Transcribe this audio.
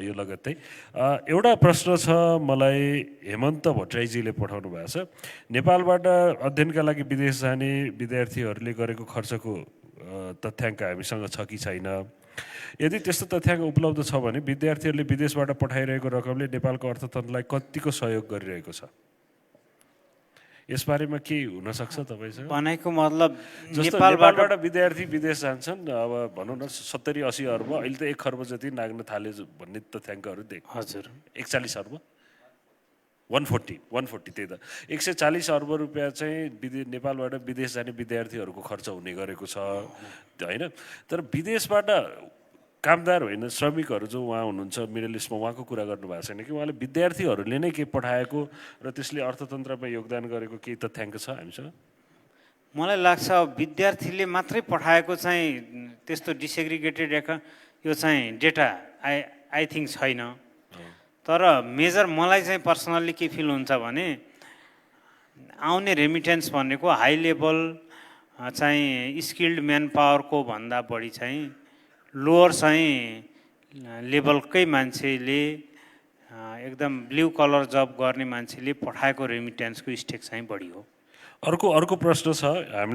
यो लगत्तै एउटा प्रश्न छ मलाई हेमन्त भट्टराईजीले पठाउनु भएको छ। नेपालबाट अध्ययनका लागि विदेश जाने विद्यार्थीहरूले गरेको खर्चको तथ्याङ्क हामीसँग छ कि छैन? यदि त्यस्तो तथ्याङ्क उपलब्ध छ भने विद्यार्थीहरूले विदेशबाट पठाइरहेको रकमले नेपालको अर्थतन्त्रलाई कतिको सहयोग गरिरहेको छ? यसबारेमा के हुन सक्छ तपाईसँग? भनेको मतलब जस्तो नेपालबाट विद्यार्थी विदेश जान्छन्, अब भनौँ न 70-80 अर्ब, अहिले त 1 खर्ब जति नाग्न थाले भन्ने तथ्याङ्कहरू देख। हजुर 41 अर्ब 140 त्यही त 140 अर्ब रुपियाँ चाहिँ नेपालबाट विदेश जाने विद्यार्थीहरूको खर्च हुने गरेको छ हैन। तर विदेशबाट कामदार होइन श्रमिकहरू जो उहाँ हुनुहुन्छ मिडल इस्टमा, उहाँको कुरा गर्नुभएको छैन कि उहाँले विद्यार्थीहरूले नै के पठाएको र त्यसले अर्थतन्त्रमा योगदान गरेको केही तथ्याङ्क छ हामीसँग? मलाई लाग्छ विद्यार्थीले मात्रै पठाएको चाहिँ त्यस्तो डिसेग्रिगेटेड यो चाहिँ डेटा आई थिङ्क छैन। तर मेजर मलाई चाहिँ पर्सनल्ली के फिल हुन्छ भने आउने रेमिटेन्स भनेको हाई लेभल चाहिँ स्किल्ड म्यान पावरको भन्दा बढी चाहिँ लोअर चाहिँ लेभलकै मान्छेले एकदम ब्लू कलर जब गर्ने मान्छेले पठाएको रेमिटेन्सको स्टेक चाहिँ बढी हो। अर्को प्रश्न छ हामीले